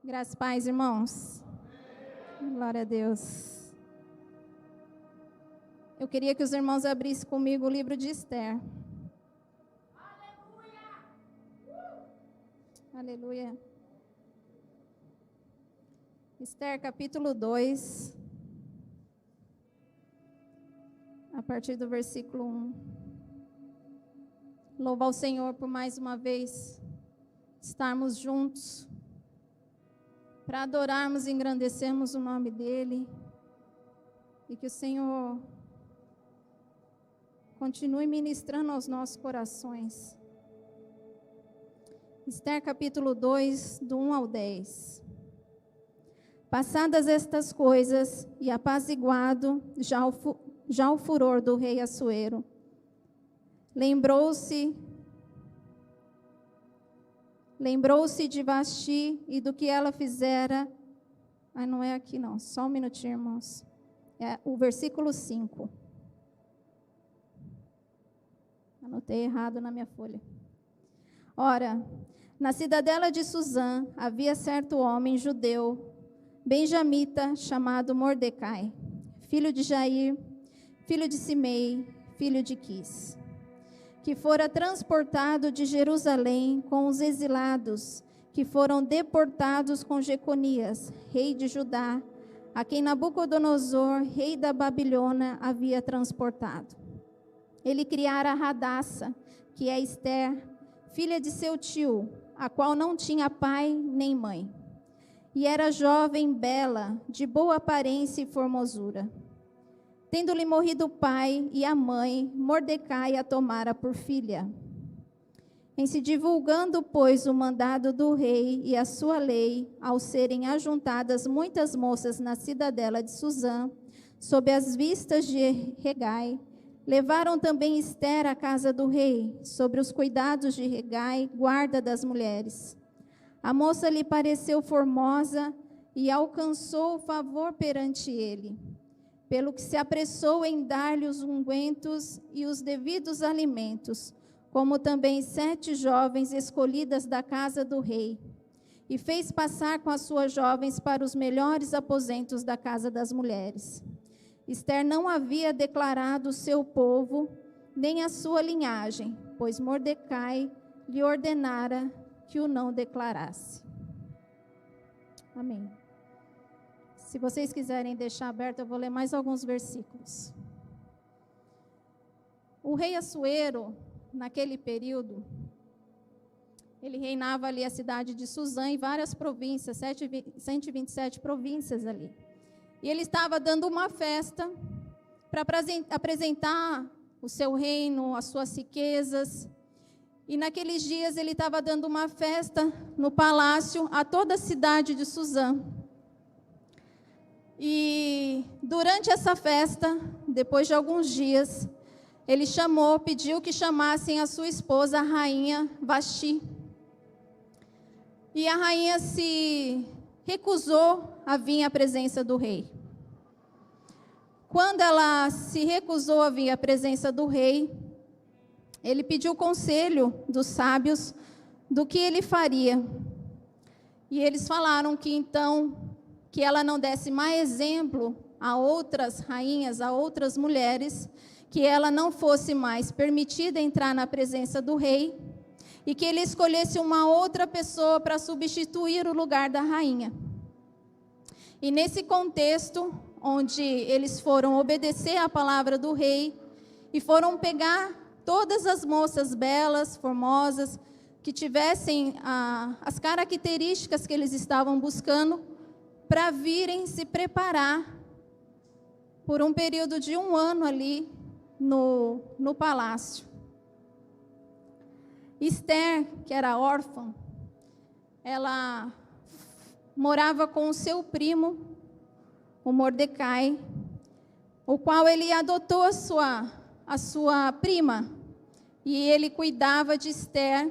Graças e paz, irmãos. Glória a Deus. Eu queria que os irmãos abrissem comigo o livro de Esther. Aleluia. Esther, capítulo 2. A partir do versículo 1. Louvar o Senhor por mais uma vez estarmos juntos, para adorarmos e engrandecermos o nome dEle, e que o Senhor continue ministrando aos nossos corações. Esther capítulo 2, do 1 ao 10. Passadas estas coisas, e apaziguado já o furor do rei Assuero, lembrou-se de Vasti e do que ela fizera. Não é aqui não, só um minutinho, irmãos. É o versículo 5. Anotei errado na minha folha. Ora, na cidadela de Suzã havia certo homem judeu, benjamita, chamado Mordecai, filho de Jair, filho de Simei, filho de Quis, que fora transportado de Jerusalém com os exilados, que foram deportados com Jeconias, rei de Judá, a quem Nabucodonosor, rei da Babilônia, havia transportado. Ele criara Radassa, que é Esther, filha de seu tio, a qual não tinha pai nem mãe, e era jovem, bela, de boa aparência e formosura. Tendo-lhe morrido o pai e a mãe, Mordecai a tomara por filha. Em se divulgando, pois, o mandado do rei e a sua lei, ao serem ajuntadas muitas moças na cidadela de Suzã, sob as vistas de Hegai, levaram também Esther à casa do rei, sobre os cuidados de Hegai, guarda das mulheres. A moça lhe pareceu formosa e alcançou favor perante ele, pelo que se apressou em dar-lhe os ungüentos e os devidos alimentos, como também 7 jovens escolhidas da casa do rei, e fez passar com as suas jovens para os melhores aposentos da casa das mulheres. Esther não havia declarado o seu povo, nem a sua linhagem, pois Mordecai lhe ordenara que o não declarasse. Amém. Se vocês quiserem deixar aberto, eu vou ler mais alguns versículos. O rei Assuero, naquele período, ele reinava ali a cidade de Suzã e várias províncias, 127 províncias ali. E ele estava dando uma festa para apresentar o seu reino, as suas riquezas. E naqueles dias ele estava dando uma festa no palácio a toda a cidade de Suzã. E durante essa festa, depois de alguns dias, ele pediu que chamassem a sua esposa, a rainha Vasti. E a rainha se recusou a vir à presença do rei. Quando ela se recusou a vir à presença do rei, ele pediu conselho dos sábios do que ele faria. E eles falaram que então, que ela não desse mais exemplo a outras rainhas, a outras mulheres, que ela não fosse mais permitida entrar na presença do rei, e que ele escolhesse uma outra pessoa para substituir o lugar da rainha. E nesse contexto, onde eles foram obedecer à palavra do rei, e foram pegar todas as moças belas, formosas, que tivessem as características que eles estavam buscando, para virem se preparar por um período de 1 ano ali no palácio. Esther, que era órfã, ela morava com o seu primo, o Mordecai, o qual ele adotou a sua prima, e ele cuidava de Esther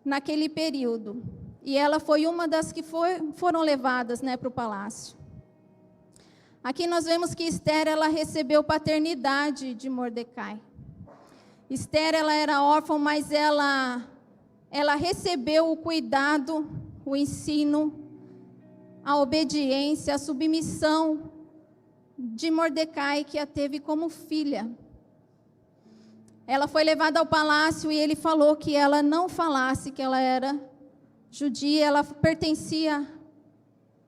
naquele período. E ela foi uma das que foram levadas, para o palácio. Aqui nós vemos que Esther, ela recebeu paternidade de Mordecai. Esther, ela era órfã, mas ela recebeu o cuidado, o ensino a obediência, a submissão de Mordecai, que a teve como filha. Ela foi levada ao palácio e ele falou que ela não falasse que ela era judia, ela pertencia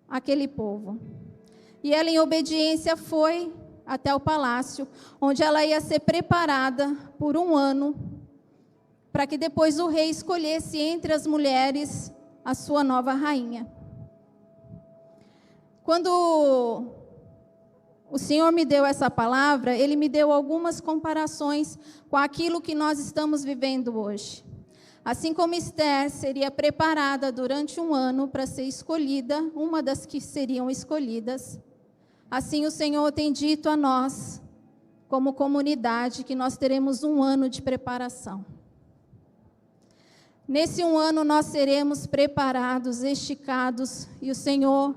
àquele povo. E ela, em obediência, foi até o palácio, onde ela ia ser preparada por 1 ano, para que depois o rei escolhesse entre as mulheres a sua nova rainha. Quando o Senhor me deu essa palavra, Ele me deu algumas comparações com aquilo que nós estamos vivendo hoje. Assim como Esther seria preparada durante 1 ano para ser escolhida, uma das que seriam escolhidas, assim o Senhor tem dito a nós, como comunidade, que nós teremos 1 ano de preparação. Nesse 1 ano nós seremos preparados, esticados, e o Senhor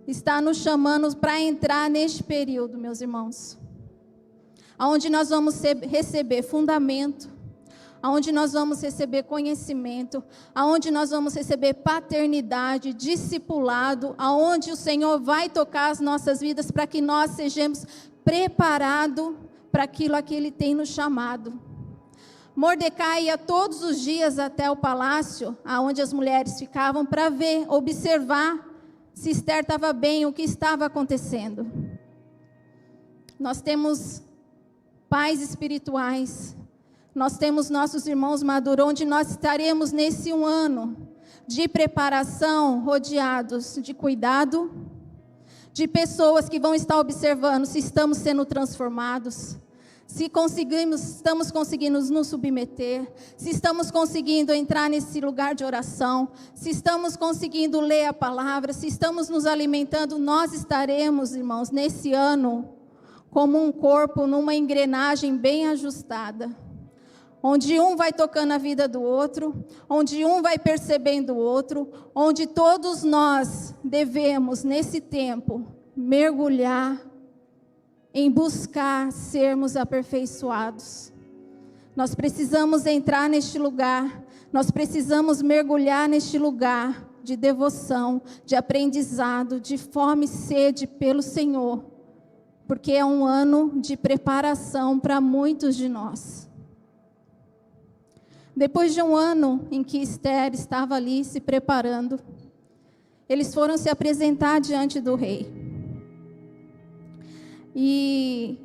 está nos chamando para entrar neste período, meus irmãos, onde nós vamos receber fundamento, onde nós vamos receber conhecimento, onde nós vamos receber paternidade, discipulado, onde o Senhor vai tocar as nossas vidas para que nós sejamos preparados para aquilo a que Ele tem nos chamado. Mordecai ia todos os dias até o palácio, onde as mulheres ficavam, para ver, observar se Esther estava bem, o que estava acontecendo. Nós temos pais espirituais, nós temos nossos irmãos maduros, onde nós estaremos nesse 1 ano de preparação, rodeados de cuidado, de pessoas que vão estar observando se estamos sendo transformados, se estamos conseguindo nos submeter, se estamos conseguindo entrar nesse lugar de oração, se estamos conseguindo ler a palavra, se estamos nos alimentando. Nós estaremos, irmãos, nesse ano, como um corpo, numa engrenagem bem ajustada, onde um vai tocando a vida do outro, onde um vai percebendo o outro, onde todos nós devemos, nesse tempo, mergulhar em buscar sermos aperfeiçoados. Nós precisamos entrar neste lugar, nós precisamos mergulhar neste lugar de devoção, de aprendizado, de fome e sede pelo Senhor, porque é 1 ano de preparação para muitos de nós. Depois de 1 ano em que Esther estava ali se preparando, eles foram se apresentar diante do rei. E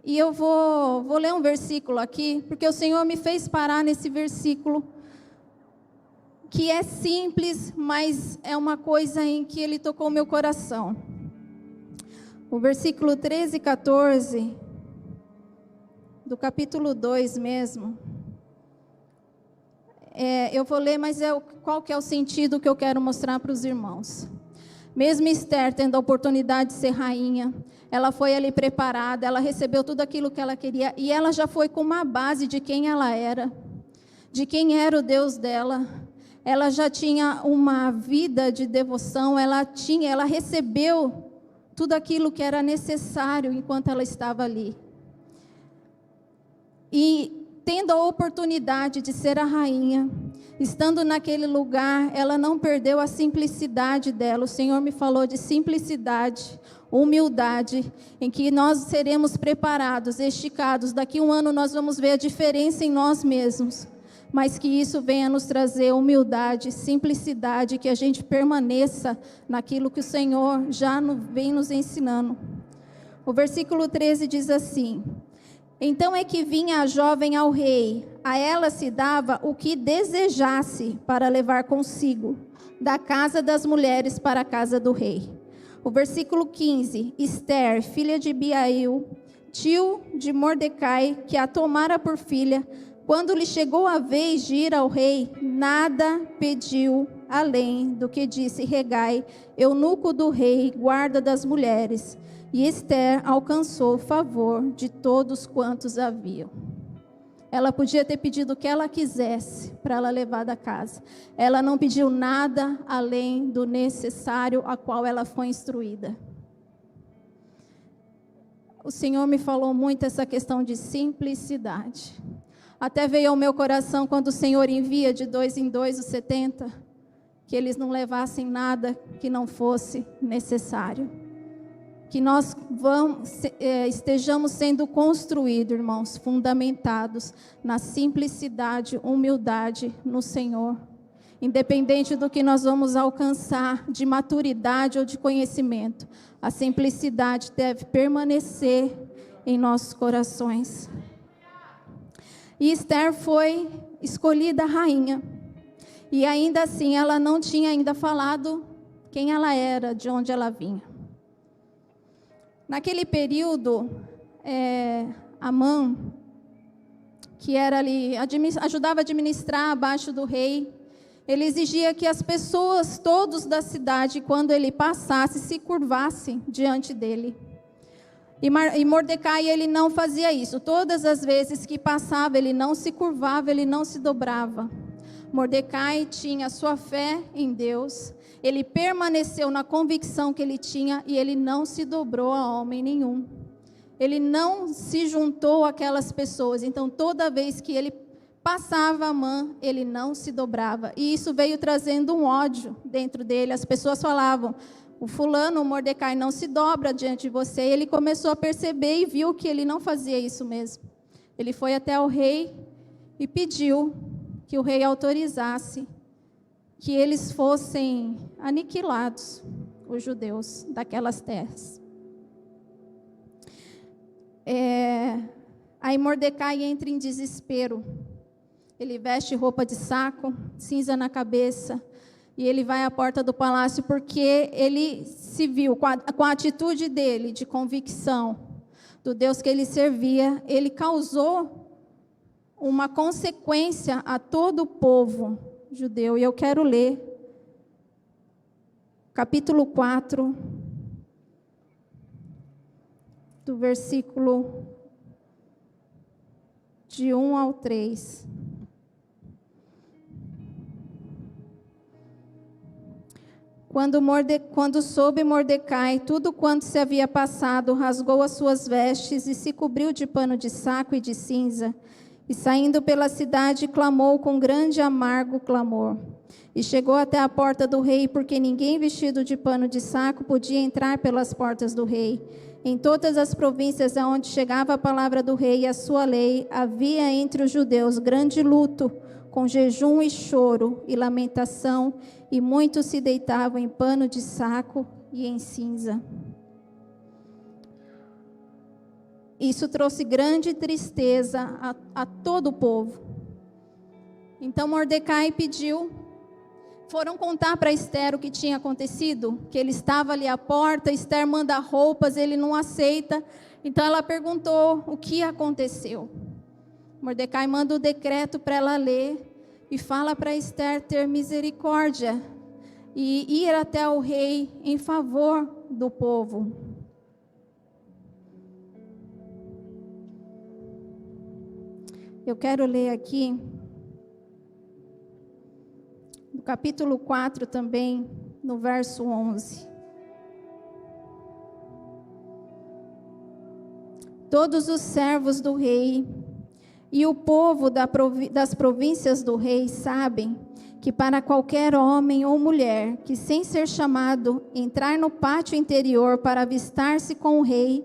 eu vou ler um versículo aqui, porque o Senhor me fez parar nesse versículo, que é simples, mas é uma coisa em que Ele tocou o meu coração. O versículo 13 e 14, do capítulo 2 mesmo. Eu vou ler, mas qual que é o sentido que eu quero mostrar para os irmãos. Mesmo Esther tendo a oportunidade de ser rainha, ela foi ali preparada, ela recebeu tudo aquilo que ela queria, e ela já foi com uma base de quem ela era, de quem era o Deus dela. Ela já tinha uma vida de devoção, ela recebeu tudo aquilo que era necessário enquanto ela estava ali. E tendo a oportunidade de ser a rainha, estando naquele lugar, ela não perdeu a simplicidade dela. O Senhor me falou de simplicidade, humildade, em que nós seremos preparados, esticados. Daqui 1 ano nós vamos ver a diferença em nós mesmos, mas que isso venha nos trazer humildade, simplicidade, que a gente permaneça naquilo que o Senhor já vem nos ensinando. O versículo 13 diz assim: então é que vinha a jovem ao rei, a ela se dava o que desejasse para levar consigo, da casa das mulheres para a casa do rei. O versículo 15, Esther, filha de Biail, tio de Mordecai, que a tomara por filha, quando lhe chegou a vez de ir ao rei, nada pediu além do que disse Hegai, eunuco do rei, guarda das mulheres. E Esther alcançou o favor de todos quantos haviam. Ela podia ter pedido o que ela quisesse para ela levar da casa. Ela não pediu nada além do necessário a qual ela foi instruída. O Senhor me falou muito essa questão de simplicidade. Até veio ao meu coração quando o Senhor envia de 2 em 2 os 70. que eles não levassem nada que não fosse necessário. Que nós estejamos sendo construídos, irmãos, fundamentados na simplicidade, humildade no Senhor. Independente do que nós vamos alcançar de maturidade ou de conhecimento, a simplicidade deve permanecer em nossos corações. E Esther foi escolhida rainha. E ainda assim, ela não tinha ainda falado quem ela era, de onde ela vinha. Naquele período, Amã, que era ali, ajudava a administrar abaixo do rei, ele exigia que as pessoas, todos da cidade, quando ele passasse, se curvassem diante dele. E Mordecai, ele não fazia isso. Todas as vezes que passava, ele não se curvava, ele não se dobrava. Mordecai tinha sua fé em Deus, ele permaneceu na convicção que ele tinha e ele não se dobrou a homem nenhum. Ele não se juntou àquelas pessoas. Então, toda vez que ele passava Amã, ele não se dobrava. E isso veio trazendo um ódio dentro dele. As pessoas falavam, o fulano, o Mordecai, não se dobra diante de você. E ele começou a perceber e viu que ele não fazia isso mesmo. Ele foi até o rei e pediu que o rei autorizasse que eles fossem aniquilados, os judeus daquelas terras. Aí Mordecai entra em desespero. Ele veste roupa de saco, cinza na cabeça, e ele vai à porta do palácio porque ele se viu, com a atitude dele, de convicção, do Deus que ele servia, ele causou uma consequência a todo o povo judeu. E eu quero ler capítulo 4, do versículo de 1 ao 3. Quando soube Mordecai tudo quanto se havia passado, rasgou as suas vestes e se cobriu de pano de saco e de cinza. E saindo pela cidade, clamou com grande e amargo clamor. E chegou até a porta do rei, porque ninguém vestido de pano de saco podia entrar pelas portas do rei. Em todas as províncias aonde chegava a palavra do rei e a sua lei, havia entre os judeus grande luto, com jejum e choro e lamentação, e muitos se deitavam em pano de saco e em cinza. Isso trouxe grande tristeza a todo o povo. Então Mordecai pediu, foram contar para Esther o que tinha acontecido, que ele estava ali à porta, Esther manda roupas, ele não aceita. Então ela perguntou o que aconteceu. Mordecai manda o decreto para ela ler e fala para Esther ter misericórdia e ir até o rei em favor do povo. Eu quero ler aqui, no capítulo 4 também, no verso 11. Todos os servos do rei e o povo das províncias do rei sabem que para qualquer homem ou mulher que, sem ser chamado, entrar no pátio interior para avistar-se com o rei,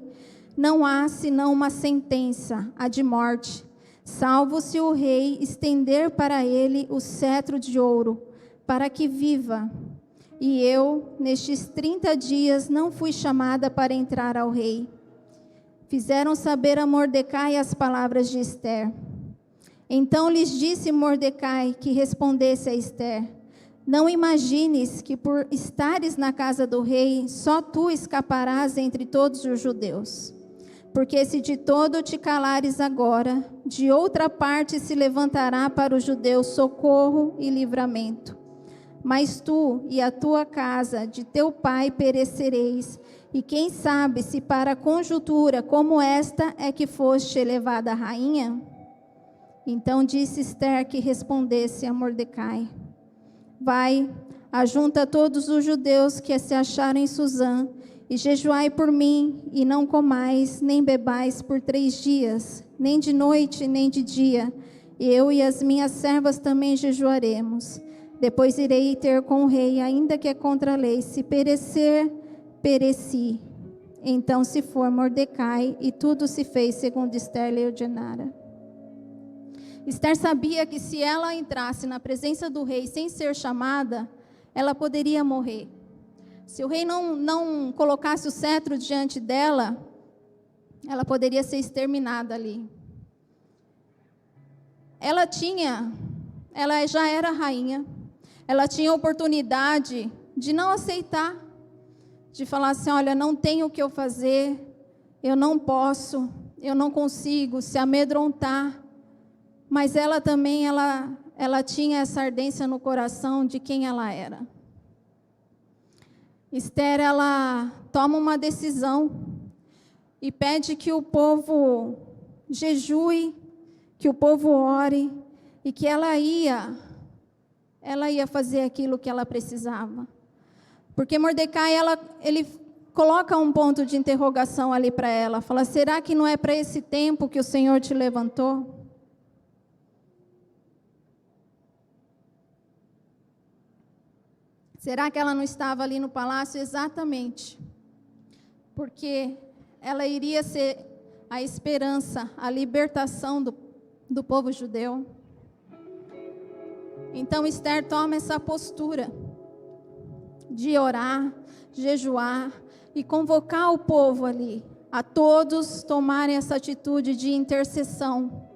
não há senão uma sentença, a de morte, salvo se o rei estender para ele o cetro de ouro, para que viva. E eu, nestes 30 dias, não fui chamada para entrar ao rei. Fizeram saber a Mordecai as palavras de Esther. Então lhes disse Mordecai que respondesse a Esther: não imagines que por estares na casa do rei, só tu escaparás entre todos os judeus. Porque se de todo te calares agora, de outra parte se levantará para os judeus socorro e livramento. Mas tu e a tua casa de teu pai perecereis, e quem sabe se para conjuntura como esta é que foste elevada a rainha? Então disse Esther que respondesse a Mordecai: vai, ajunta todos os judeus que se acharam em Suzã, e jejuai por mim, e não comais, nem bebais por 3 dias, nem de noite, nem de dia. Eu e as minhas servas também jejuaremos. Depois irei ter com o rei, ainda que é contra a lei. Se perecer, pereci. Então se for Mordecai, e tudo se fez segundo Esther lhe ordenara. Esther sabia que se ela entrasse na presença do rei sem ser chamada, ela poderia morrer. Se o rei não colocasse o cetro diante dela, ela poderia ser exterminada ali. Ela já era rainha, ela tinha a oportunidade de não aceitar, de falar assim, olha, não tenho o que eu fazer, eu não posso, eu não consigo, se amedrontar. Mas ela também, ela tinha essa ardência no coração de quem ela era. Esther, ela toma uma decisão e pede que o povo jejue, que o povo ore, e que ela ia fazer aquilo que ela precisava. Porque Mordecai, ele coloca um ponto de interrogação ali para ela, fala, será que não é para esse tempo que o Senhor te levantou? Será que ela não estava ali no palácio? Exatamente, porque ela iria ser a esperança, a libertação do povo judeu. Então Esther toma essa postura de orar, jejuar e convocar o povo ali, a todos tomarem essa atitude de intercessão,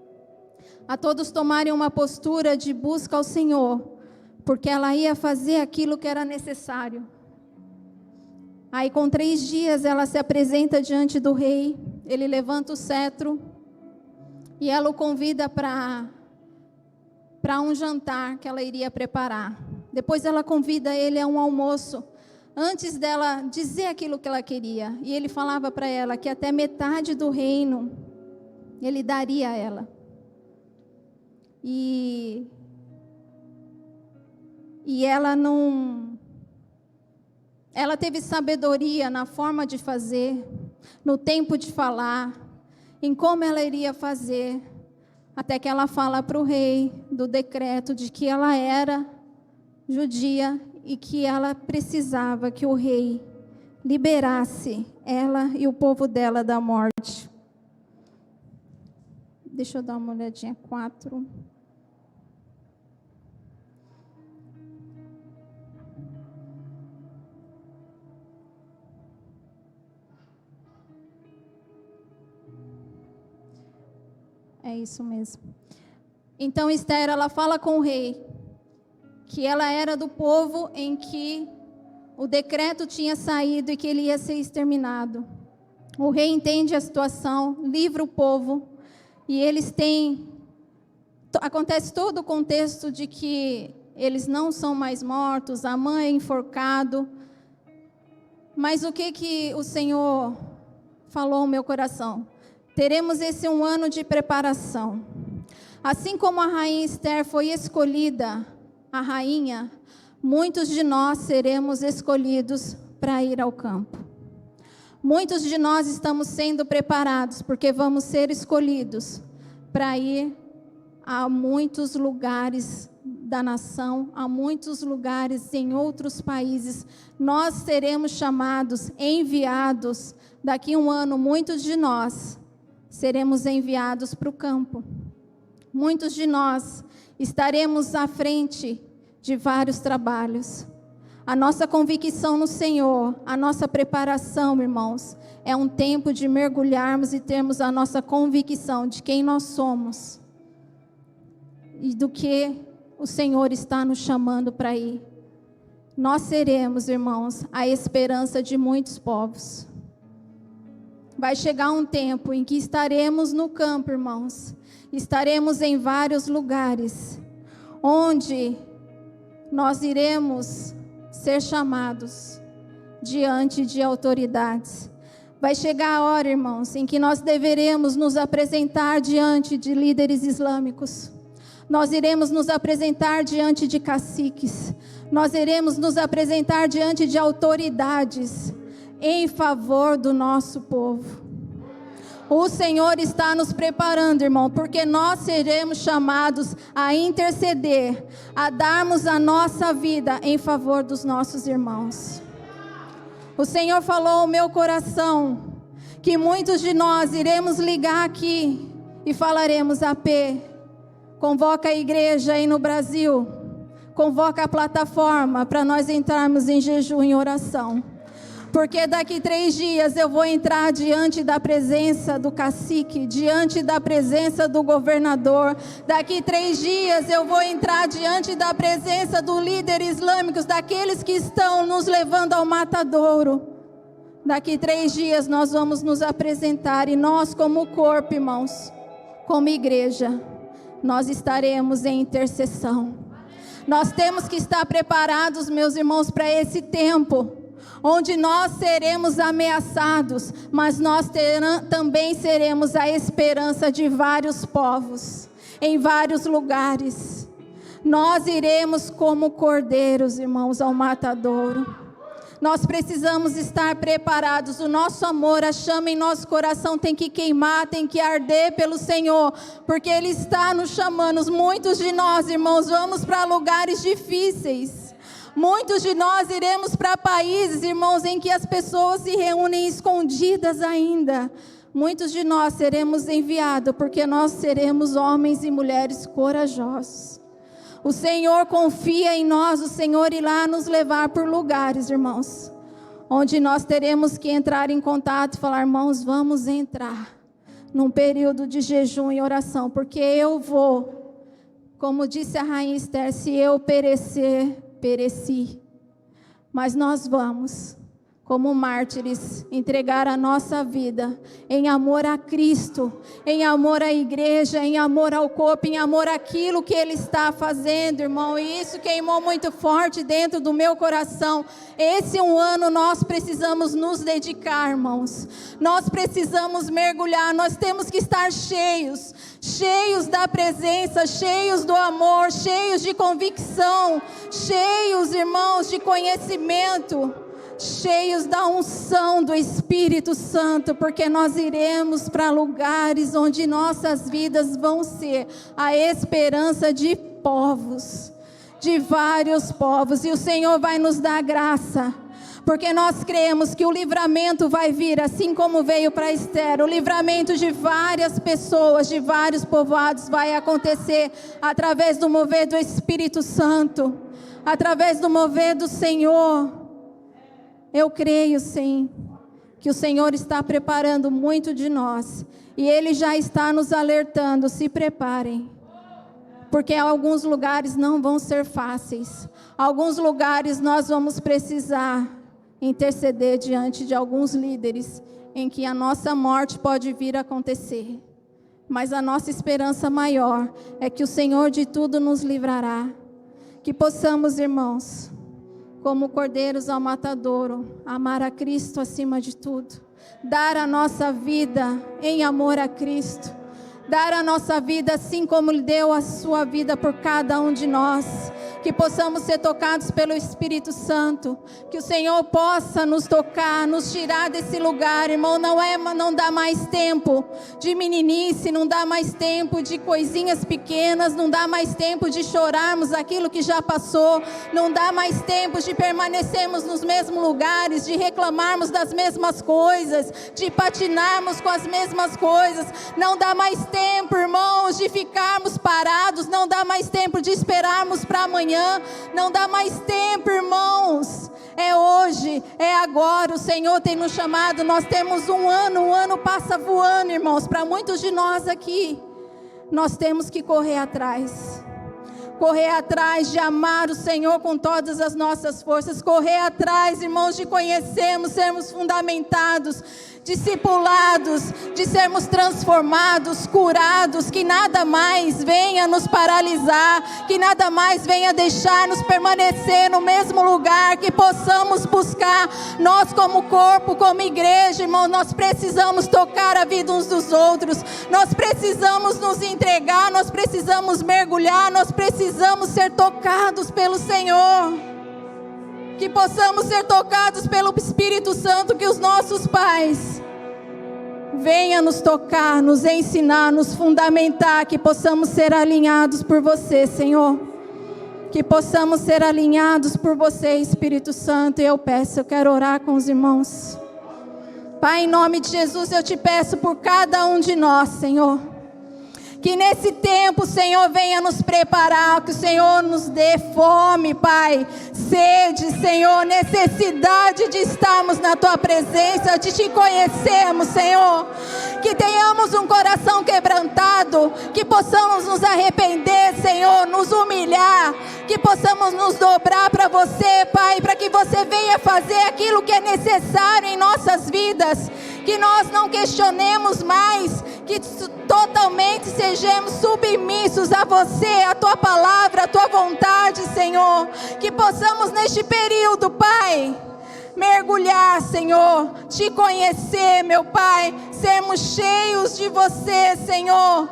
a todos tomarem uma postura de busca ao Senhor, porque ela ia fazer aquilo que era necessário. Aí com 3 dias ela se apresenta diante do rei, ele levanta o cetro e ela o convida para um jantar que ela iria preparar. Depois ela convida ele a um almoço, antes dela dizer aquilo que ela queria. E ele falava para ela que até metade do reino ele daria a ela. E ela teve sabedoria na forma de fazer, no tempo de falar, em como ela iria fazer, até que ela fala para o rei do decreto de que ela era judia e que ela precisava que o rei liberasse ela e o povo dela da morte. Deixa eu dar uma olhadinha, 4. É isso mesmo. Então Esther, ela fala com o rei que ela era do povo em que o decreto tinha saído e que ele ia ser exterminado. O rei entende a situação, livra o povo, e eles têm... Acontece todo o contexto de que eles não são mais mortos, Amã é enforcado. Mas o que o Senhor falou ao meu coração? Teremos esse 1 ano de preparação. Assim como a rainha Esther foi escolhida, a rainha, muitos de nós seremos escolhidos para ir ao campo. Muitos de nós estamos sendo preparados, porque vamos ser escolhidos para ir a muitos lugares da nação, a muitos lugares em outros países. Nós seremos chamados, enviados. Daqui 1 ano, muitos de nós seremos enviados para o campo. Muitos de nós estaremos à frente de vários trabalhos. A nossa convicção no Senhor, a nossa preparação, irmãos, é um tempo de mergulharmos e termos a nossa convicção de quem nós somos e do que o Senhor está nos chamando para ir. Nós seremos, irmãos, a esperança de muitos povos. Vai chegar um tempo em que estaremos no campo, irmãos. Estaremos em vários lugares, onde nós iremos ser chamados diante de autoridades. Vai chegar a hora, irmãos, em que nós deveremos nos apresentar diante de líderes islâmicos. Nós iremos nos apresentar diante de caciques. Nós iremos nos apresentar diante de autoridades em favor do nosso povo. O Senhor está nos preparando, irmão, porque nós seremos chamados a interceder, a darmos a nossa vida em favor dos nossos irmãos. O Senhor falou ao meu coração que muitos de nós iremos ligar aqui e falaremos: AP, convoca a igreja aí no Brasil, convoca a plataforma para nós entrarmos em jejum e oração. Porque daqui 3 dias eu vou entrar diante da presença do cacique, diante da presença do governador. Daqui 3 dias eu vou entrar diante da presença do líder islâmico, daqueles que estão nos levando ao matadouro. Daqui 3 dias nós vamos nos apresentar e nós, como corpo, irmãos, como igreja, nós estaremos em intercessão. Nós temos que estar preparados, meus irmãos, para esse tempo onde nós seremos ameaçados, mas nós também seremos a esperança de vários povos, em vários lugares. Nós iremos como cordeiros, irmãos, ao matadouro. Nós precisamos estar preparados. O nosso amor, a chama em nosso coração tem que queimar, tem que arder pelo Senhor, porque Ele está nos chamando. Muitos de nós, irmãos, vamos para lugares difíceis. Muitos de nós iremos para países, irmãos, em que as pessoas se reúnem escondidas ainda. Muitos de nós seremos enviados, porque nós seremos homens e mulheres corajosos. O Senhor confia em nós, o Senhor irá nos levar por lugares, irmãos, onde nós teremos que entrar em contato e falar: irmãos, vamos entrar num período de jejum e oração, porque eu vou, como disse a rainha Esther, se eu perecer, pereci, mas nós vamos, como mártires, entregar a nossa vida em amor a Cristo, em amor à igreja, em amor ao corpo, em amor àquilo que Ele está fazendo, irmão. E isso queimou muito forte dentro do meu coração. Esse ano nós precisamos nos dedicar, irmãos. Nós precisamos mergulhar, nós temos que estar cheios da presença, cheios do amor, cheios de convicção, cheios, irmãos, de conhecimento, cheios da unção do Espírito Santo, porque nós iremos para lugares onde nossas vidas vão ser a esperança de povos, de vários povos, e o Senhor vai nos dar graça, porque nós cremos que o livramento vai vir, assim como veio para Esther. O livramento de várias pessoas, de vários povoados vai acontecer através do mover do Espírito Santo, através do mover do Senhor. Eu creio, sim, que o Senhor está preparando muito de nós, e Ele já está nos alertando: se preparem, porque alguns lugares não vão ser fáceis, alguns lugares nós vamos precisar interceder diante de alguns líderes, em que a nossa morte pode vir a acontecer, mas a nossa esperança maior é que o Senhor de tudo nos livrará. Que possamos, irmãos, como cordeiros ao matadouro, amar a Cristo acima de tudo, dar a nossa vida em amor a Cristo, dar a nossa vida assim como Ele deu a sua vida por cada um de nós. Que possamos ser tocados pelo Espírito Santo, que o Senhor possa nos tocar, nos tirar desse lugar, irmão. Não dá mais tempo de meninice, não dá mais tempo de coisinhas pequenas, não dá mais tempo de chorarmos aquilo que já passou, não dá mais tempo de permanecermos nos mesmos lugares, de reclamarmos das mesmas coisas, de patinarmos com as mesmas coisas. Não dá mais tempo, irmãos, de ficarmos parados, não dá mais tempo de esperarmos para amanhã. Não dá mais tempo, irmãos. É hoje, é agora. O Senhor tem nos chamado. Nós temos um ano passa voando, irmãos. Para muitos de nós aqui, nós temos que correr atrás de amar o Senhor com todas as nossas forças, correr atrás, irmãos, de conhecermos, sermos fundamentados, discipulados, de sermos transformados, curados, que nada mais venha nos paralisar, que nada mais venha deixar-nos permanecer no mesmo lugar, que possamos buscar, nós como corpo, como igreja, irmão, nós precisamos tocar a vida uns dos outros, nós precisamos nos entregar, nós precisamos mergulhar, nós precisamos ser tocados pelo Senhor, que possamos ser tocados pelo Espírito Santo, que os nossos pais Venha nos tocar, nos ensinar, nos fundamentar, que possamos ser alinhados por você, Senhor. Que possamos ser alinhados por você, Espírito Santo. E eu peço, eu quero orar com os irmãos. Pai, em nome de Jesus, eu te peço por cada um de nós, Senhor. Que nesse tempo, Senhor, venha nos preparar, que o Senhor nos dê fome, Pai, sede, Senhor, necessidade de estarmos na Tua presença, de Te conhecermos, Senhor. Que tenhamos um coração quebrantado, que possamos nos arrepender, Senhor, nos humilhar, que possamos nos dobrar para você, Pai, para que você venha fazer aquilo que é necessário em nossas vidas, que nós não questionemos mais, que totalmente sejamos submissos a você, a Tua palavra, a Tua vontade, Senhor. Que possamos neste período, Pai, mergulhar, Senhor, Te conhecer, meu Pai, sermos cheios de você, Senhor.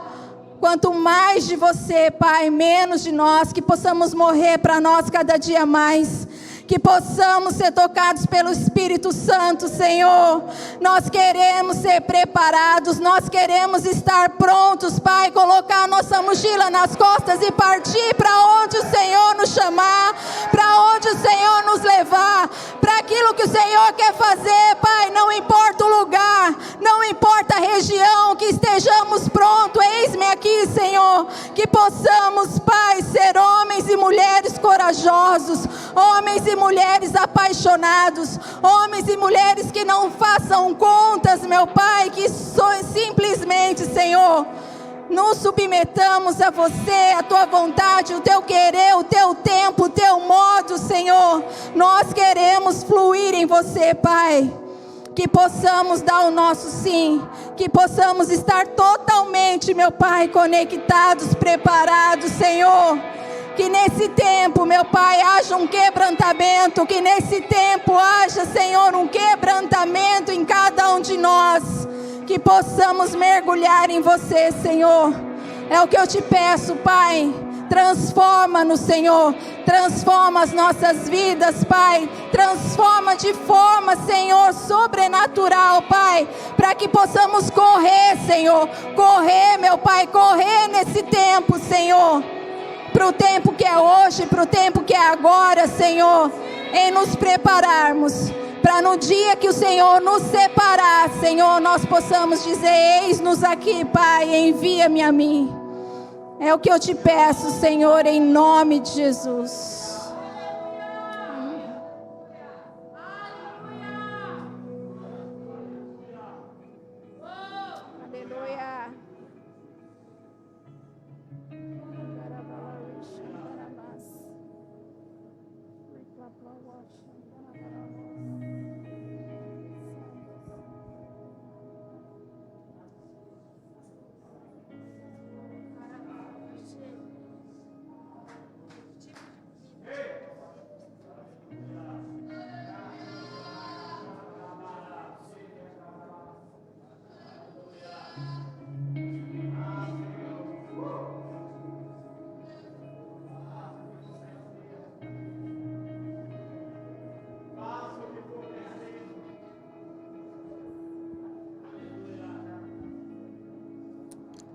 Quanto mais de você, Pai, menos de nós, que possamos morrer para nós cada dia mais. Que possamos ser tocados pelo Espírito Santo, Senhor. Nós queremos ser preparados, nós queremos estar prontos, Pai, colocar a nossa mochila nas costas e partir para onde o Senhor nos chamar, para onde o Senhor nos levar, para aquilo que o Senhor quer fazer, Pai. Não importa o lugar, não importa a região, que estejamos prontos. Eis-me aqui, Senhor. Que possamos, Pai, ser homens e mulheres corajosos, homens e mulheres apaixonados, homens e mulheres que não façam contas, meu Pai, que simplesmente, Senhor, nos submetamos a você, a Tua vontade, o Teu querer, o Teu tempo, o Teu modo, Senhor. Nós queremos fluir em você, Pai. Que possamos dar o nosso sim, que possamos estar totalmente, meu Pai, conectados, preparados, Senhor. Que nesse tempo, meu Pai, haja um quebrantamento, que nesse tempo haja, Senhor, um quebrantamento em cada um de nós, que possamos mergulhar em você, Senhor. É o que eu te peço, Pai. Transforma-nos, Senhor. Transforma as nossas vidas, Pai. Transforma de forma, Senhor, sobrenatural, Pai, para que possamos correr, Senhor. Correr, meu Pai, correr nesse tempo, Senhor. Para o tempo que é hoje, para o tempo que é agora, Senhor, em nos prepararmos, para no dia que o Senhor nos separar, Senhor, nós possamos dizer: eis-nos aqui, Pai, envia-me a mim. É o que eu te peço, Senhor, em nome de Jesus.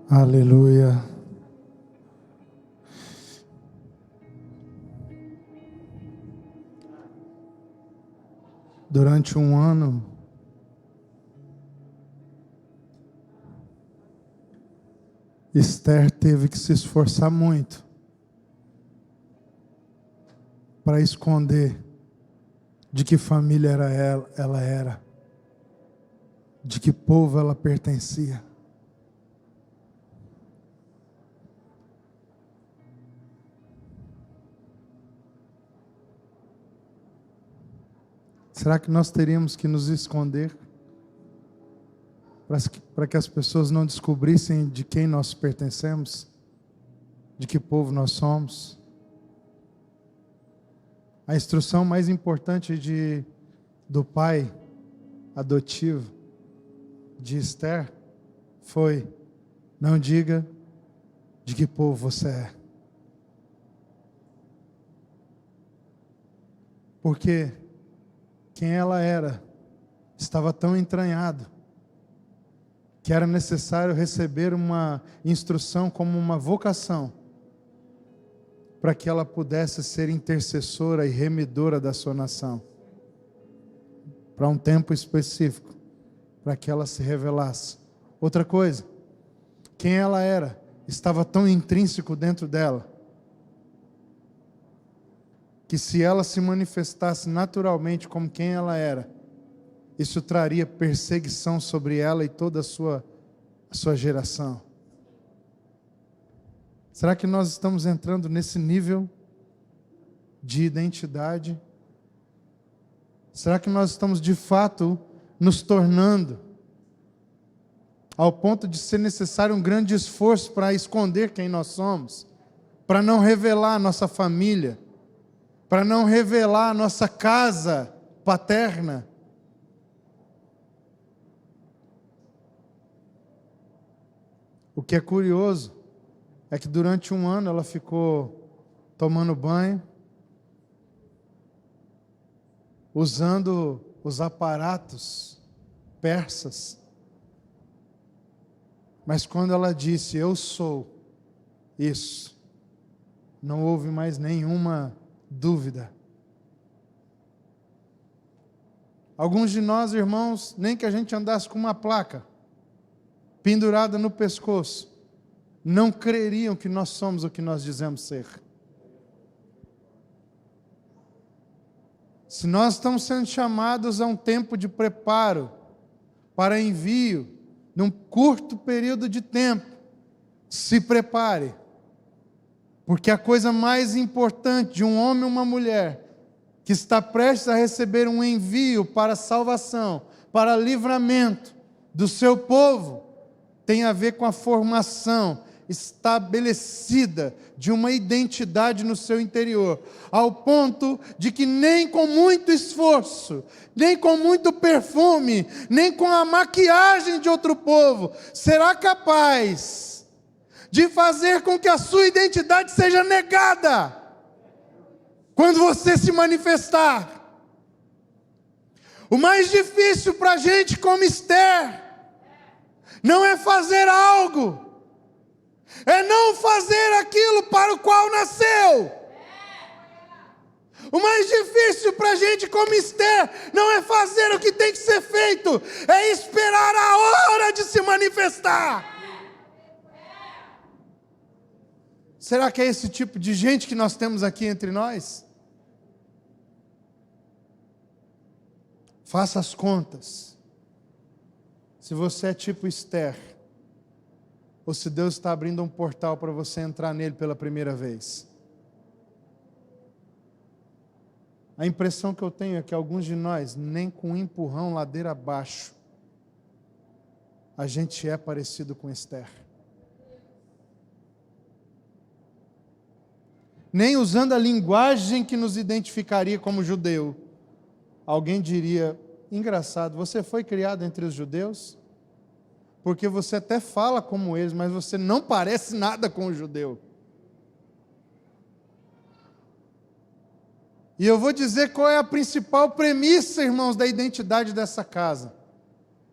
Aleluia. Durante um ano, Esther teve que se esforçar muito para esconder de que família ela era, de que povo ela pertencia. Será que nós teríamos que nos esconder para que as pessoas não descobrissem de quem nós pertencemos, de que povo nós somos? A instrução mais importante do pai adotivo de Esther foi: não diga de que povo você é. Porque quem ela era estava tão entranhado que era necessário receber uma instrução como uma vocação, para que ela pudesse ser intercessora e remidora da sua nação, para um tempo específico, para que ela se revelasse. Outra coisa, quem ela era, estava tão intrínseco dentro dela, que se ela se manifestasse naturalmente como quem ela era, isso traria perseguição sobre ela e toda a sua geração. Será que nós estamos entrando nesse nível de identidade? Será que nós estamos de fato nos tornando ao ponto de ser necessário um grande esforço para esconder quem nós somos, para não revelar a nossa família, para não revelar a nossa casa paterna? O que é curioso é que durante um ano ela ficou tomando banho, usando os aparatos persas. Mas quando ela disse, eu sou isso, não houve mais nenhuma dúvida. Alguns de nós, irmãos, nem que a gente andasse com uma placa pendurada no pescoço, não creriam que nós somos o que nós dizemos ser. Se nós estamos sendo chamados a um tempo de preparo para envio, num curto período de tempo, se prepare, porque a coisa mais importante de um homem e uma mulher que está prestes a receber um envio para salvação, para livramento do seu povo, tem a ver com a formação estabelecida de uma identidade no seu interior, ao ponto de que nem com muito esforço, nem com muito perfume, nem com a maquiagem de outro povo, será capaz de fazer com que a sua identidade seja negada quando você se manifestar. O mais difícil para a gente como Esther não é fazer algo, é não fazer aquilo para o qual nasceu. O mais difícil para a gente como Esther não é fazer o que tem que ser feito, é esperar a hora de se manifestar. Será que é esse tipo de gente que nós temos aqui entre nós? Faça as contas. Se você é tipo Esther, ou se Deus está abrindo um portal para você entrar nele pela primeira vez. A impressão que eu tenho é que alguns de nós, nem com um empurrão ladeira abaixo, a gente é parecido com Esther. Nem usando a linguagem que nos identificaria como judeu, alguém diria, engraçado, você foi criado entre os judeus? Porque você até fala como eles, mas você não parece nada com o judeu. E eu vou dizer qual é a principal premissa, irmãos, da identidade dessa casa.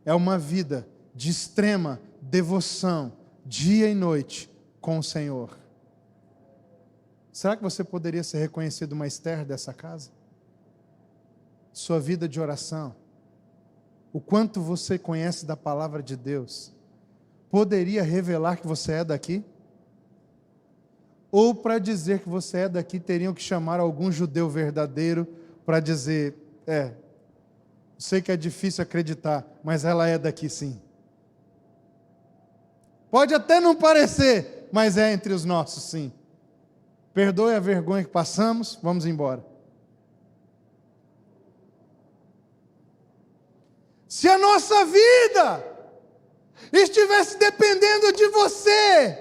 É uma vida de extrema devoção, dia e noite, com o Senhor. Será que você poderia ser reconhecido uma Esther dessa casa? Sua vida de oração, o quanto você conhece da palavra de Deus, poderia revelar que você é daqui? Ou para dizer que você é daqui, teriam que chamar algum judeu verdadeiro para dizer, sei que é difícil acreditar, mas ela é daqui sim. Pode até não parecer, mas é entre os nossos sim. Perdoe a vergonha que passamos, vamos embora. Se a nossa vida estivesse dependendo de você,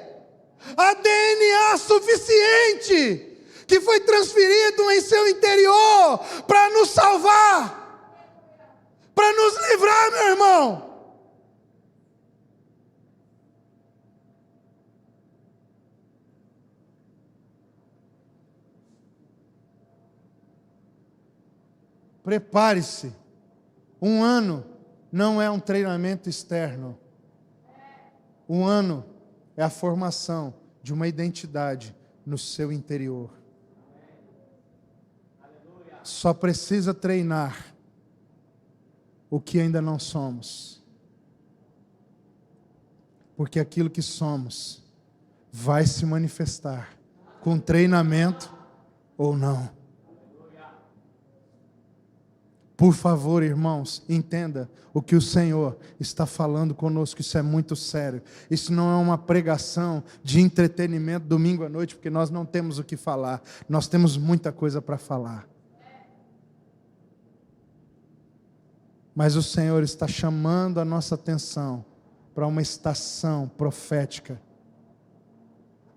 a DNA suficiente que foi transferido em seu interior para nos salvar, para nos livrar, meu irmão. Prepare-se. Um ano não é um treinamento externo. Um ano é a formação de uma identidade no seu interior. Só precisa treinar o que ainda não somos. Porque aquilo que somos vai se manifestar com treinamento ou não. Por favor, irmãos, entenda o que o Senhor está falando conosco. Isso é muito sério. Isso não é uma pregação de entretenimento domingo à noite, porque nós não temos o que falar. Nós temos muita coisa para falar. Mas o Senhor está chamando a nossa atenção para uma estação profética.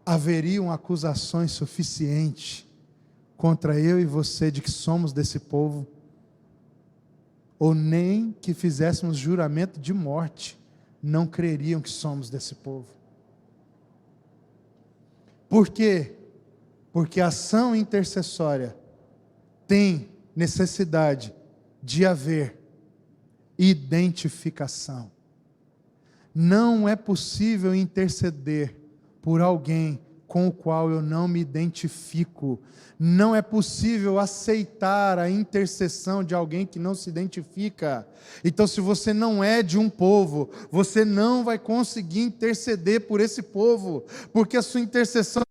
Haveriam acusações suficientes contra eu e você de que somos desse povo? Ou nem que fizéssemos juramento de morte, não creriam que somos desse povo. Por quê? Porque a ação intercessória tem necessidade de haver identificação. Não é possível interceder por alguém com o qual eu não me identifico. Não é possível aceitar a intercessão de alguém que não se identifica. Então, se você não é de um povo, você não vai conseguir interceder por esse povo, porque a sua intercessão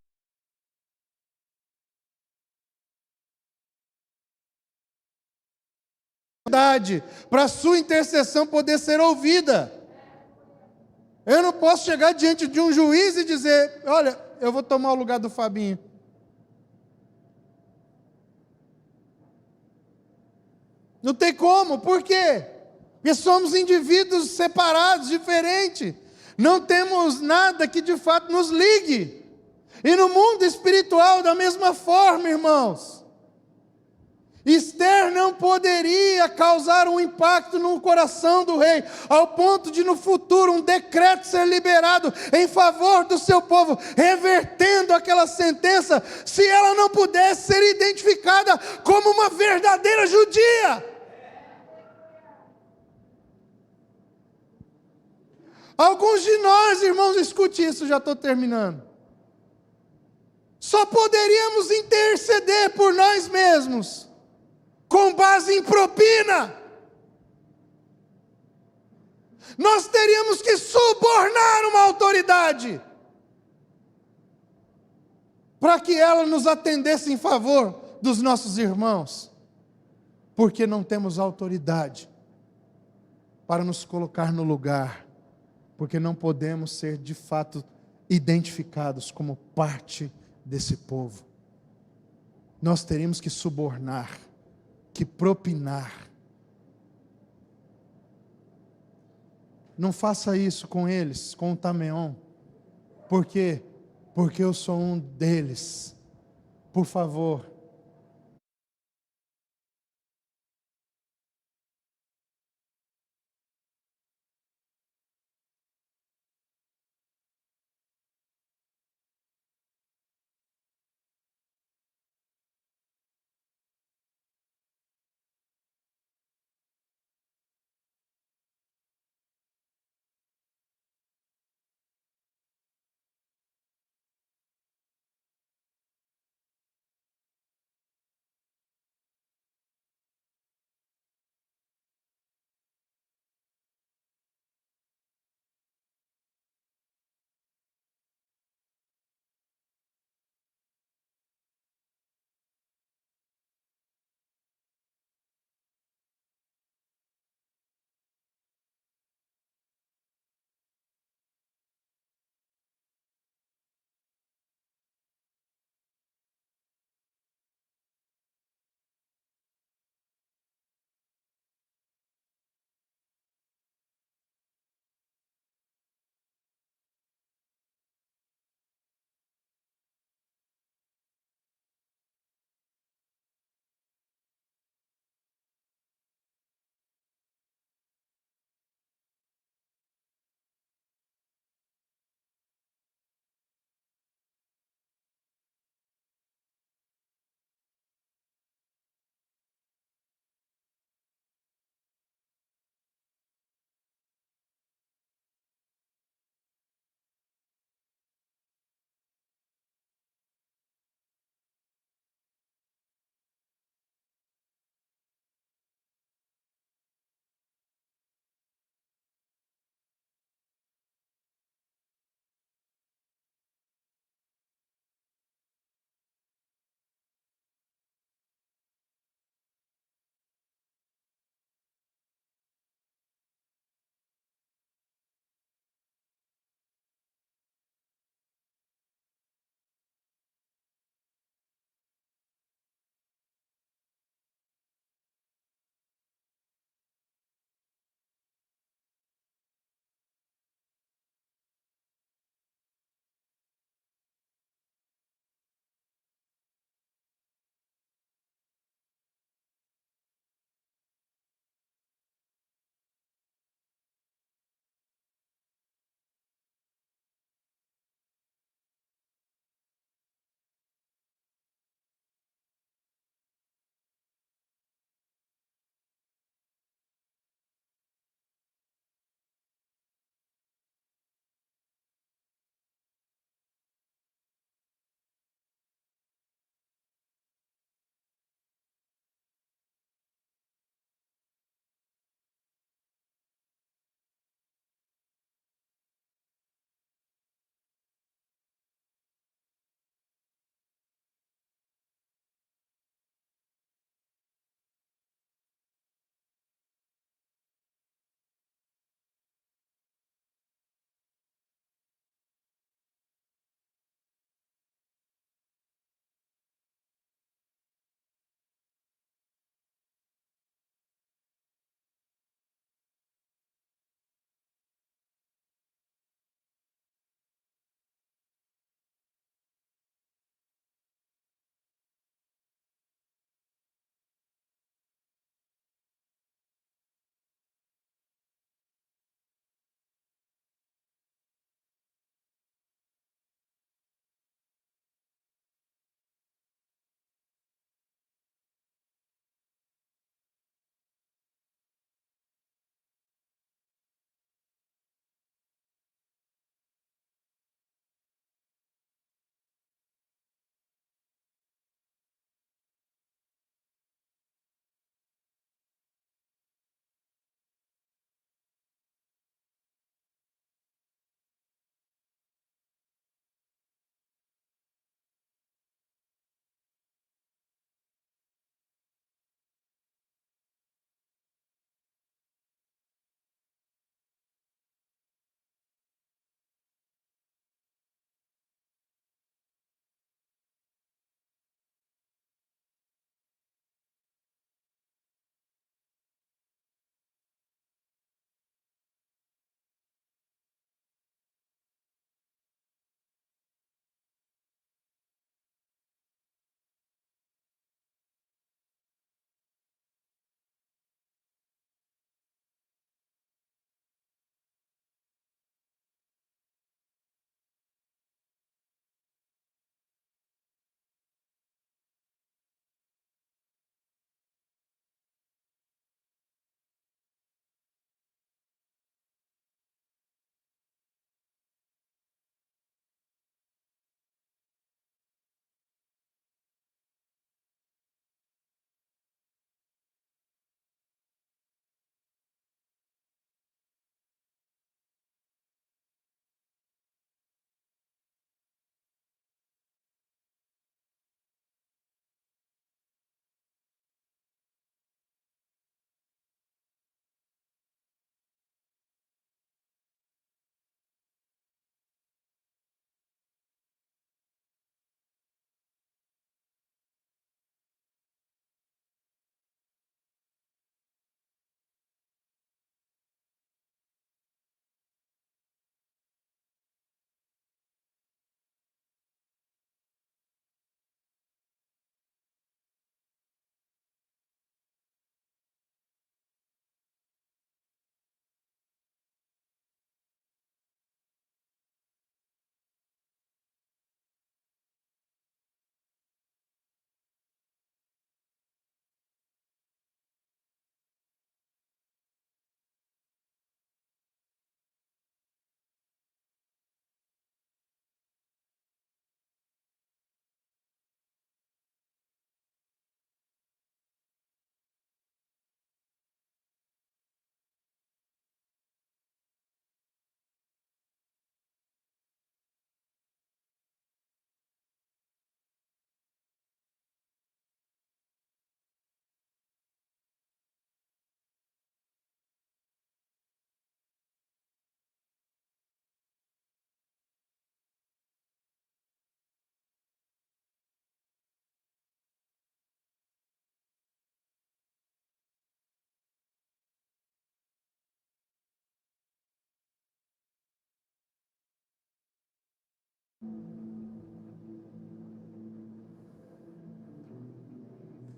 para a sua intercessão poder ser ouvida. Eu não posso chegar diante de um juiz e dizer: olha, eu vou tomar o lugar do Fabinho. Não tem como, por quê? Porque somos indivíduos separados, diferentes. Não temos nada que de fato nos ligue. E no mundo espiritual, da mesma forma, irmãos. Esther não poderia causar um impacto no coração do rei, ao ponto de no futuro um decreto ser liberado em favor do seu povo, revertendo aquela sentença, se ela não pudesse ser identificada como uma verdadeira judia. Alguns de nós, irmãos, escute isso, já estou terminando. Só poderíamos interceder por nós mesmos com base em propina. Nós teríamos que subornar uma autoridade para que ela nos atendesse em favor dos nossos irmãos, porque não temos autoridade para nos colocar no lugar, porque não podemos ser de fato identificados como parte desse povo. Nós teríamos que subornar, que propinar. Não faça isso com eles, com o Tameon. Por quê? Porque eu sou um deles. Por favor,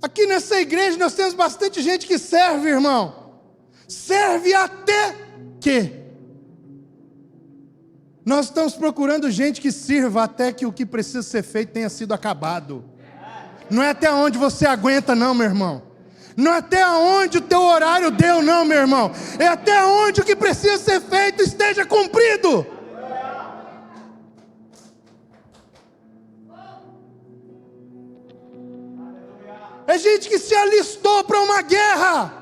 Aqui nessa igreja nós temos bastante gente que serve, irmão. Serve até que nós estamos procurando gente que sirva até que o que precisa ser feito tenha sido acabado. Não é até onde você aguenta não, meu irmão. Não é até onde o teu horário deu não, meu irmão. É até onde o que precisa ser feito esteja cumprido. É gente que se alistou para uma guerra.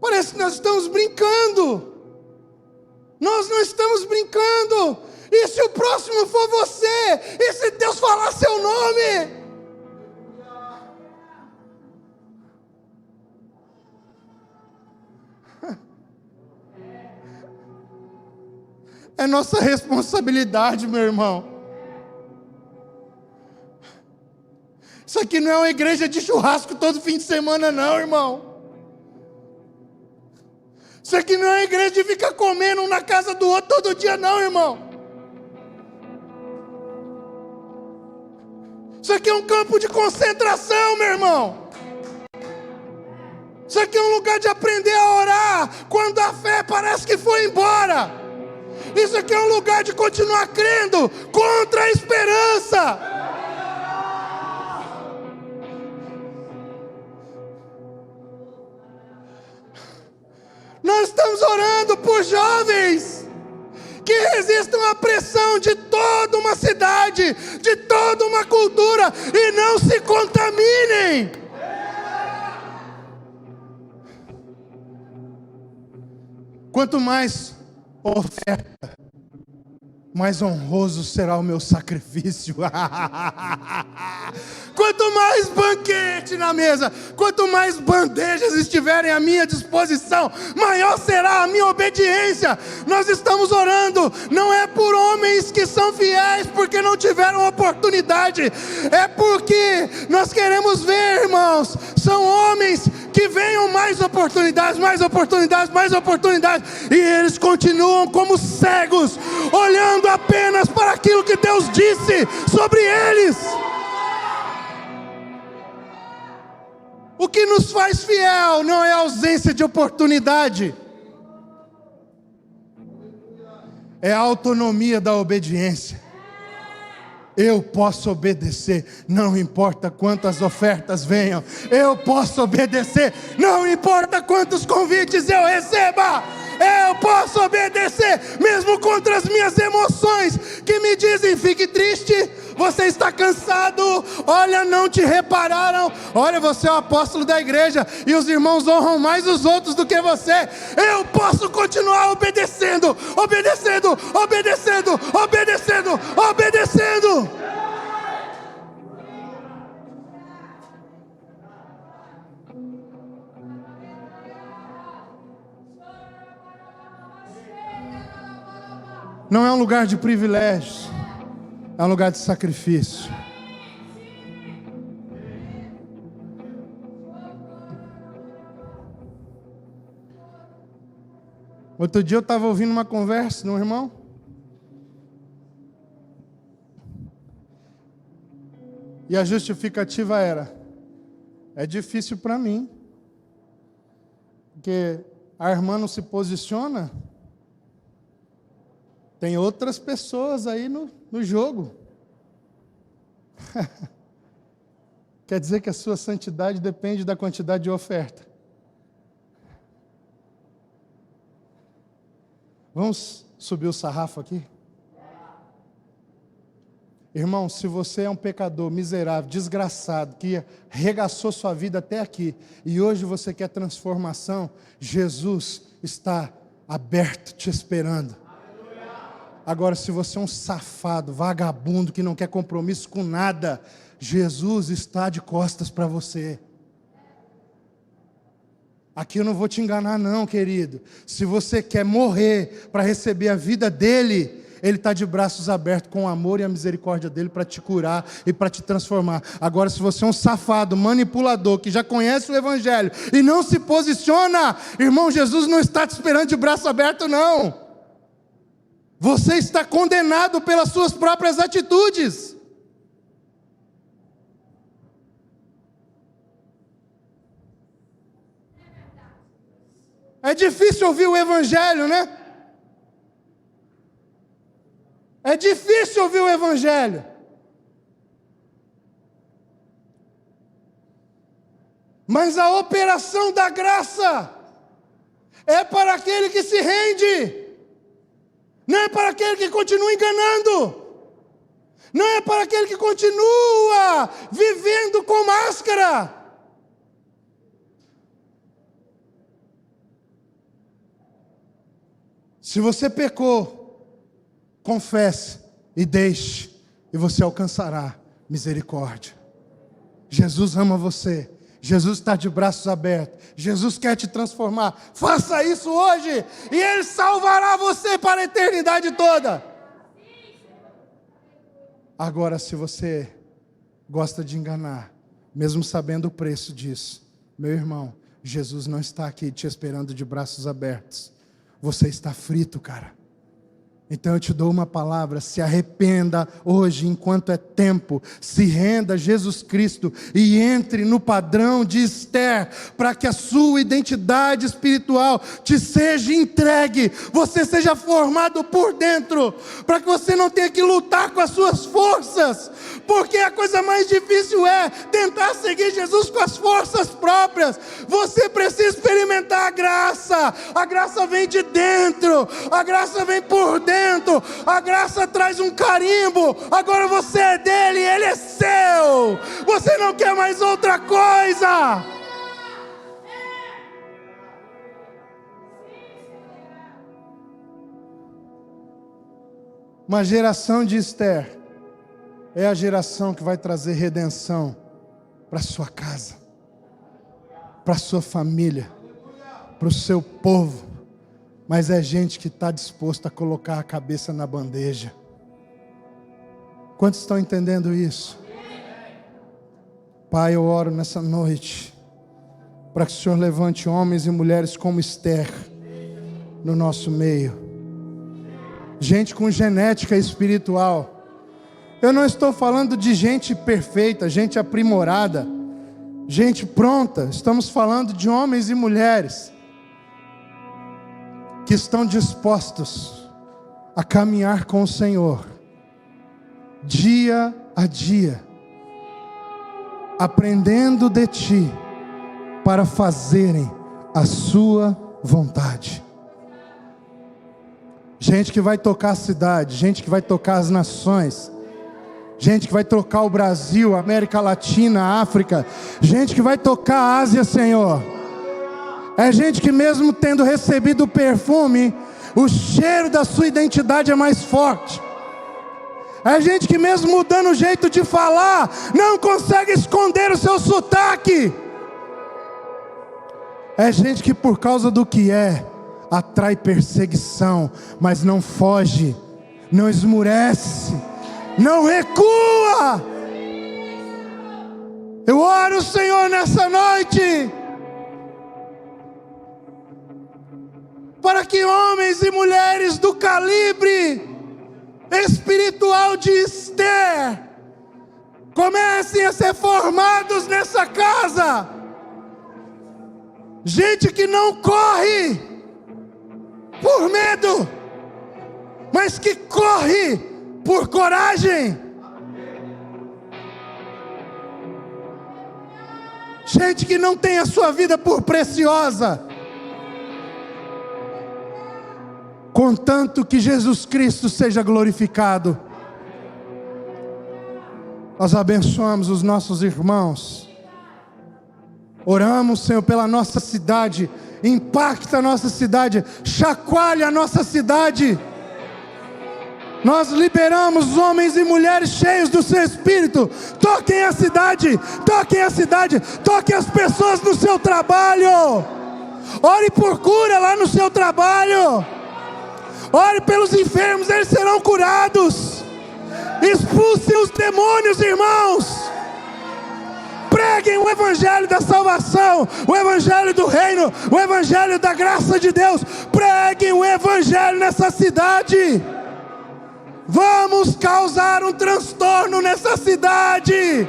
Parece que nós estamos brincando. Nós não estamos brincando. E se o próximo for você? E se Deus falar seu nome? É nossa responsabilidade, meu irmão. Isso aqui não é uma igreja de churrasco todo fim de semana, não, irmão. Isso aqui não é uma igreja de ficar comendo um na casa do outro todo dia, não, irmão. Isso aqui é um campo de concentração, meu irmão. Isso aqui é um lugar de aprender a orar quando a fé parece que foi embora. Isso aqui é um lugar de continuar crendo contra a esperança. Nós estamos orando por jovens que resistam à pressão de toda uma cidade, de toda uma cultura, e não se contaminem. Quanto mais oferta, mais honroso será o meu sacrifício. Quanto mais banquete na mesa, quanto mais bandejas estiverem à minha disposição, maior será a minha obediência. Nós estamos orando, não é por homens que são fiéis porque não tiveram oportunidade, é porque nós queremos ver, irmãos, são homens que venham mais oportunidades, mais oportunidades, mais oportunidades, e eles continuam como cegos, olhando apenas para aquilo que Deus disse sobre eles. O que nos faz fiel não é a ausência de oportunidade, é a autonomia da obediência. Eu posso obedecer, não importa quantas ofertas venham. Eu posso obedecer, não importa quantos convites eu receba. Eu posso obedecer, mesmo contra as minhas emoções, que me dizem, fique triste, você está cansado, olha, não te repararam, olha, você é o apóstolo da igreja, e os irmãos honram mais os outros do que você. Eu posso continuar obedecendo, obedecendo, obedecendo, obedecendo, obedecendo. Não é um lugar de privilégios, é um lugar de sacrifício. Outro dia eu estava ouvindo uma conversa de um irmão. E a justificativa era: é difícil para mim, porque a irmã não se posiciona. Tem outras pessoas aí no jogo. Quer dizer que a sua santidade depende da quantidade de oferta. Vamos subir o sarrafo aqui? Irmão, se você é um pecador miserável, desgraçado, que arregaçou sua vida até aqui, e hoje você quer transformação, Jesus está aberto, te esperando. Agora, se você é um safado, vagabundo, que não quer compromisso com nada, Jesus está de costas para você. Aqui eu não vou te enganar não, querido. Se você quer morrer para receber a vida dele, Ele está de braços abertos com o amor e a misericórdia dele para te curar e para te transformar. Agora, se você é um safado, manipulador, que já conhece o Evangelho e não se posiciona, irmão, Jesus não está te esperando de braço aberto, não. Você está condenado pelas suas próprias atitudes. É difícil ouvir o Evangelho, né? É difícil ouvir o Evangelho. Mas a operação da graça é para aquele que se rende. Não é para aquele que continua enganando. Não é para aquele que continua vivendo com máscara. Se você pecou, confesse e deixe, e você alcançará misericórdia. Jesus ama você. Jesus está de braços abertos. Jesus quer te transformar. Faça isso hoje, e Ele salvará você para a eternidade toda. Agora, se você gosta de enganar, mesmo sabendo o preço disso, meu irmão, Jesus não está aqui te esperando de braços abertos. Você está frito, cara. Então eu te dou uma palavra: se arrependa hoje, enquanto é tempo. Se renda a Jesus Cristo e entre no padrão de Esther, para que a sua identidade espiritual te seja entregue, você seja formado por dentro, para que você não tenha que lutar com as suas forças, porque a coisa mais difícil é tentar seguir Jesus com as forças próprias. Você precisa experimentar a graça vem de dentro, a graça vem por dentro. A graça traz um carimbo. Agora você é dele, ele é seu. Você não quer mais outra coisa. Uma geração de Esther é a geração que vai trazer redenção para a sua casa, para a sua família, para o seu povo. Mas é gente que está disposto a colocar a cabeça na bandeja. Quantos estão entendendo isso? Pai, eu oro nessa noite para que o Senhor levante homens e mulheres como Esther no nosso meio. Gente com genética espiritual. Eu não estou falando de gente perfeita, gente aprimorada, gente pronta. Estamos falando de homens e mulheres que estão dispostos a caminhar com o Senhor, dia a dia, aprendendo de Ti, para fazerem a Sua vontade. Gente que vai tocar a cidade, gente que vai tocar as nações, gente que vai tocar o Brasil, a América Latina, a África, gente que vai tocar a Ásia, Senhor. É gente que mesmo tendo recebido o perfume, o cheiro da sua identidade é mais forte. É gente que mesmo mudando o jeito de falar, não consegue esconder o seu sotaque. É gente que por causa do que é, atrai perseguição, mas não foge, não esmurece, não recua. Eu oro, Senhor, nessa noite, para que homens e mulheres do calibre espiritual de Esther comecem a ser formados nessa casa. Gente que não corre por medo, mas que corre por coragem. Gente que não tem a sua vida por preciosa, contanto que Jesus Cristo seja glorificado. Nós abençoamos os nossos irmãos. Oramos, Senhor, pela nossa cidade. Impacta a nossa cidade, chacoalha a nossa cidade. Nós liberamos homens e mulheres cheios do seu Espírito. Toquem a cidade, toquem a cidade, toquem as pessoas no seu trabalho. Ore por cura lá no seu trabalho. Ore pelos enfermos, eles serão curados. Expulsem os demônios, irmãos. Preguem o evangelho da salvação, o evangelho do reino, o evangelho da graça de Deus. Preguem o evangelho nessa cidade. Vamos causar um transtorno nessa cidade.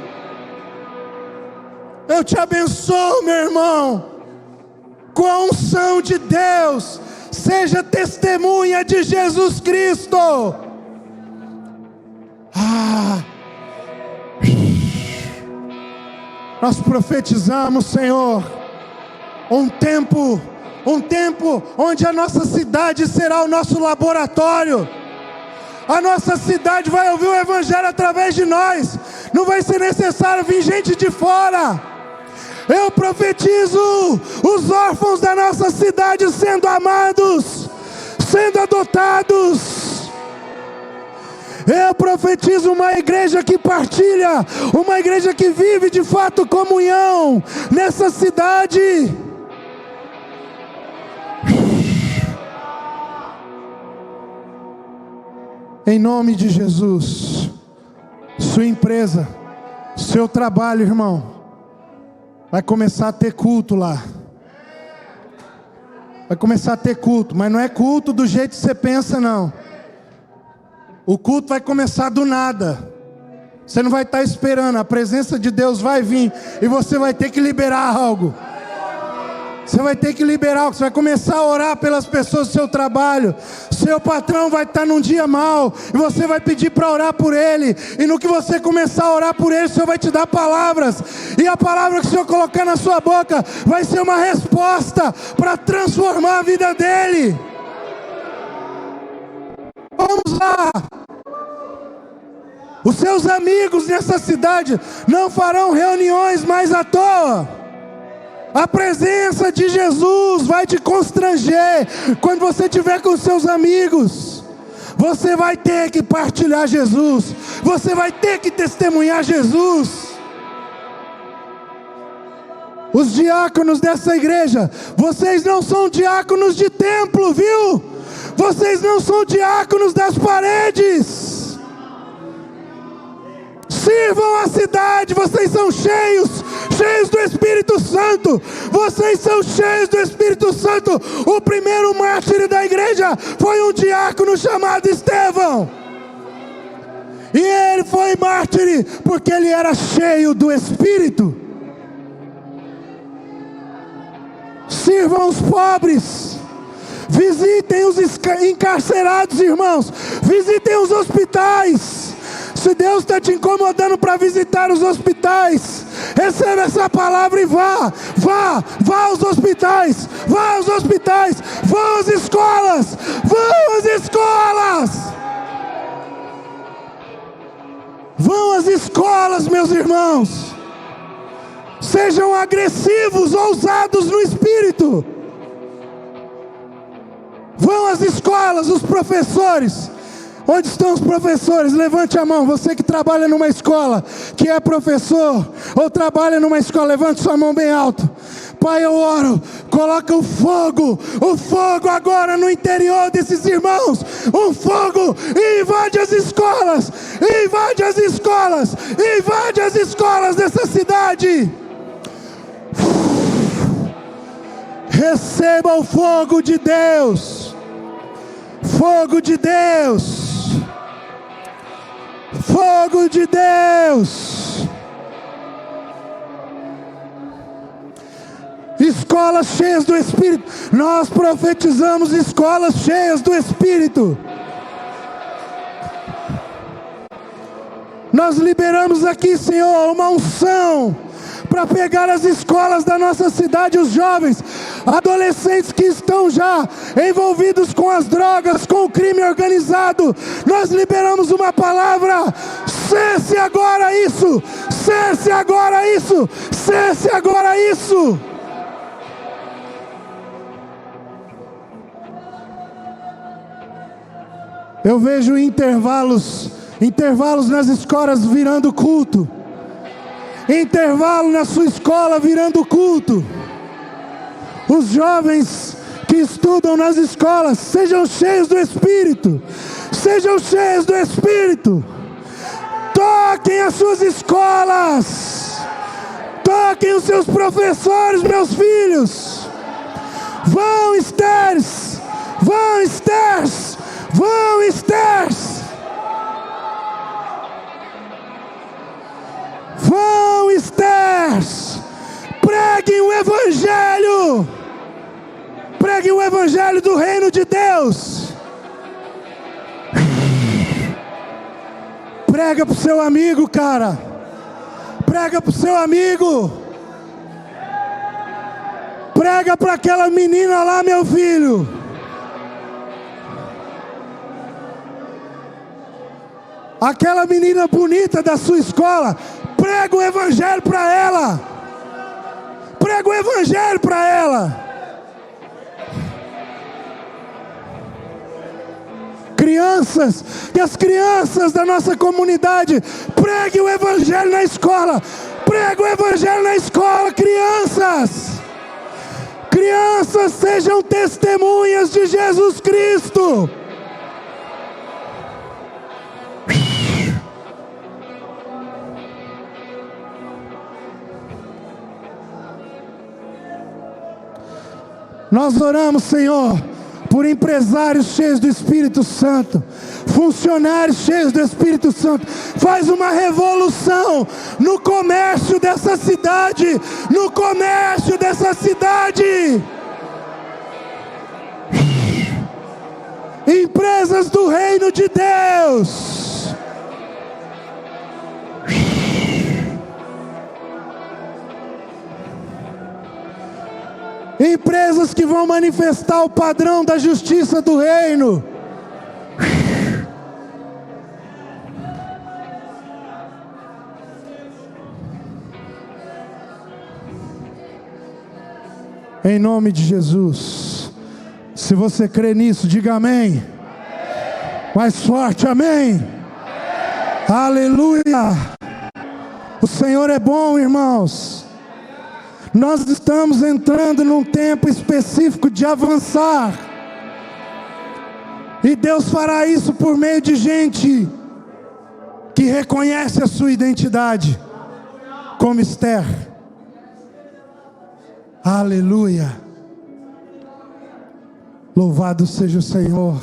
Eu te abençoo, meu irmão, com a unção de Deus. Seja testemunha de Jesus Cristo. Nós profetizamos, Senhor, um tempo onde a nossa cidade será o nosso laboratório. A nossa cidade vai ouvir o evangelho através de nós. Não vai ser necessário vir gente de fora. Eu profetizo os órfãos da nossa cidade sendo amados, sendo adotados. Eu profetizo uma igreja que partilha, uma igreja que vive de fato comunhão nessa cidade. Em nome de Jesus, sua empresa, seu trabalho, irmão, vai começar a ter culto lá. Vai começar a ter culto, mas não é culto do jeito que você pensa, não. O culto vai começar do nada. Você não vai estar esperando, a presença de Deus vai vir e você vai ter que liberar algo. Você vai ter que liberar algo. Você vai começar a orar pelas pessoas do seu trabalho. Seu patrão vai estar num dia mau e você vai pedir para orar por ele. E no que você começar a orar por ele, o Senhor vai te dar palavras. E a palavra que o Senhor colocar na sua boca vai ser uma resposta para transformar a vida dele. Vamos lá. Os seus amigos nessa cidade não farão reuniões mais à toa. A presença de Jesus vai te constranger. Quando você estiver com seus amigos, você vai ter que partilhar Jesus. Você vai ter que testemunhar Jesus. Os diáconos dessa igreja, vocês não são diáconos de templo, viu? Vocês não são diáconos das paredes. Sirvam a cidade, vocês são cheios do Espírito Santo. Vocês são cheios do Espírito Santo. O primeiro mártir da igreja foi um diácono chamado Estevão. E ele foi mártir porque ele era cheio do Espírito. Sirvam os pobres. Visitem os encarcerados, irmãos. Visitem os hospitais. Se Deus está te incomodando para visitar os hospitais, receba essa palavra e vá aos hospitais, vá às escolas, vão às escolas, meus irmãos. Sejam agressivos, ousados no espírito. Vão às escolas, os professores. Onde estão os professores? Levante a mão. Você que trabalha numa escola, que é professor, ou trabalha numa escola, levante sua mão bem alto. Pai, eu oro, coloca o fogo agora no interior desses irmãos. Um fogo, e invade as escolas dessa cidade. Receba o fogo de Deus. Fogo de Deus. Fogo de Deus. Escolas cheias do Espírito. Nós profetizamos escolas cheias do Espírito. Nós liberamos aqui, Senhor, uma unção para pegar as escolas da nossa cidade, os jovens, adolescentes que estão já envolvidos com as drogas, com o crime organizado. Nós liberamos uma palavra: cesse agora isso, cesse agora isso, cesse agora isso. Eu vejo intervalos nas escolas virando culto. Intervalo na sua escola virando culto. Os jovens que que estudam nas escolas, sejam cheios do Espírito. Sejam cheios do Espírito. Toquem as suas escolas. Toquem os seus professores, meus filhos. Vão, Estéres. Vão, Estéres. Vão, Estéres. Vão, Estéres. Preguem o Evangelho. Preguem o Evangelho do reino de Deus. Prega pro seu amigo, cara. Prega pro seu amigo. Prega para aquela menina lá, meu filho. Aquela menina bonita da sua escola. Prega o Evangelho para ela. Prega o Evangelho para ela. Crianças, que as crianças da nossa comunidade preguem o Evangelho na escola. Prega o Evangelho na escola, crianças. Crianças, sejam testemunhas de Jesus Cristo. Nós oramos, Senhor, por empresários cheios do Espírito Santo, funcionários cheios do Espírito Santo. Faz uma revolução no comércio dessa cidade, no comércio dessa cidade. Empresas do reino de Deus. Empresas que vão manifestar o padrão da justiça do reino. Em nome de Jesus. Se você crê nisso, diga amém. Mais forte, amém. Aleluia. O Senhor é bom, irmãos. Nós estamos entrando num tempo específico de avançar. E Deus fará isso por meio de gente que reconhece a sua identidade como Esther. Aleluia. Louvado seja o Senhor.